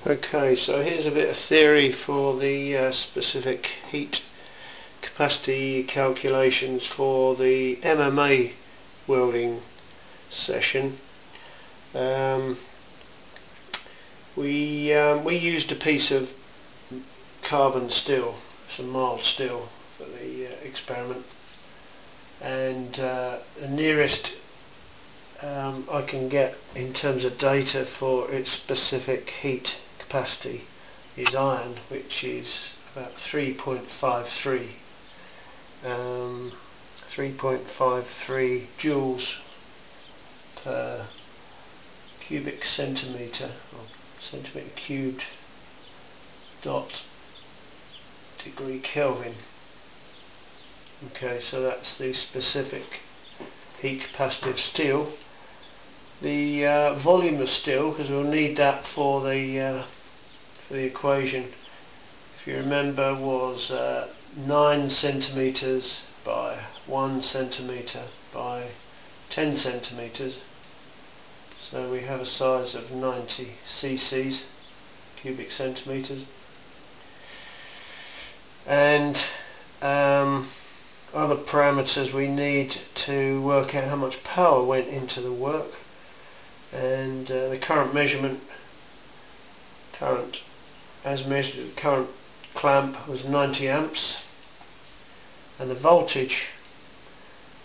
Okay, so here's a bit of theory for the specific heat capacity calculations for the MMA welding session. We used a piece of carbon steel, some mild steel, for the experiment, and the nearest I can get in terms of data for its specific heat capacity is iron, which is about 3.53 joules per cubic centimetre, or centimetre cubed, dot degree Kelvin. Okay, so that's the specific heat capacity of steel. The volume of steel, because we'll need that for the equation, if you remember, was 9 centimeters by 1 centimeter by 10 centimeters. So we have a size of 90 cc's, cubic centimeters, and other parameters we need to work out how much power went into the work, and the current measurement, as measured, current clamp was 90 amps, and the voltage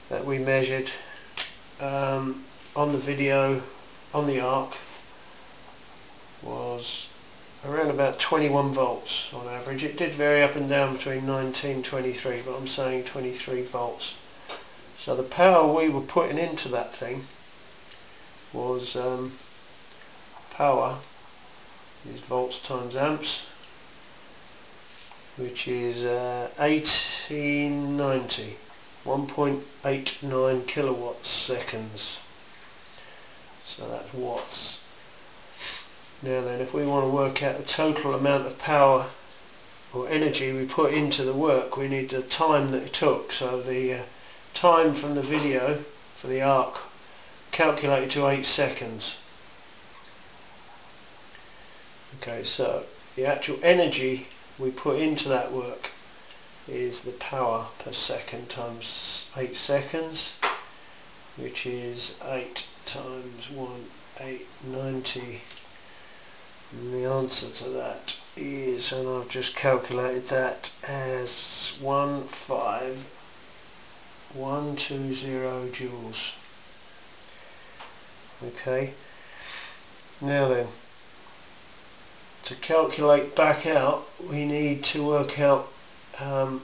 that we measured on the video on the arc was around about 21 volts on average. It did vary up and down between 19 and 23, but I'm saying 23 volts. So the power we were putting into that thing was power is volts times amps, which is 1890, 1.89 kilowatts seconds. So that's watts. Now then, if we want to work out the total amount of power or energy we put into the work, we need the time that it took. So the time from the video for the arc calculated to 8 seconds. Okay, so the actual energy we put into that work is the power per second times 8 seconds, which is 8 times 1, 890. And the answer to that is, and I've just calculated that as 15120 joules. Okay, now then, to calculate back out, we need to work out how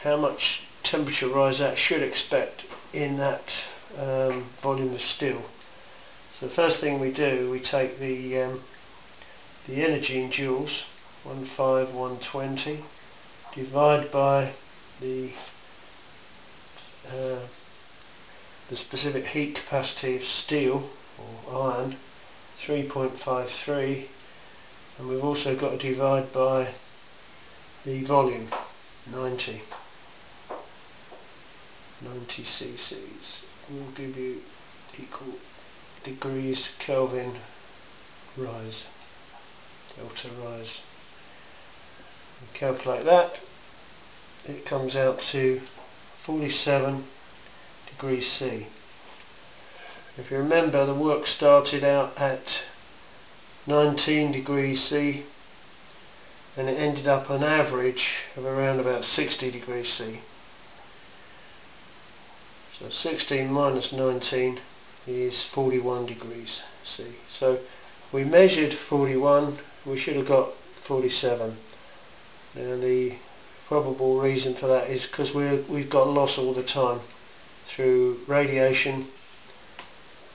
much temperature rise that should expect in that volume of steel. So the first thing we do, we take the energy in joules, 15120, divide by the specific heat capacity of steel or iron, 3.53, and we've also got to divide by the volume, 90 cc's, will give you equal degrees Kelvin rise, delta rise. We calculate that, it comes out to 47 degrees C. If you remember, the work started out at 19 degrees C and it ended up an average of around about 60 degrees C. So 16 minus 19 is 41 degrees C. So we measured 41, we should have got 47. Now the probable reason for that is because we've got loss all the time through radiation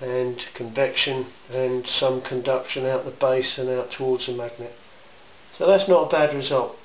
and convection and some conduction out the base and out towards the magnet. So that's not a bad result.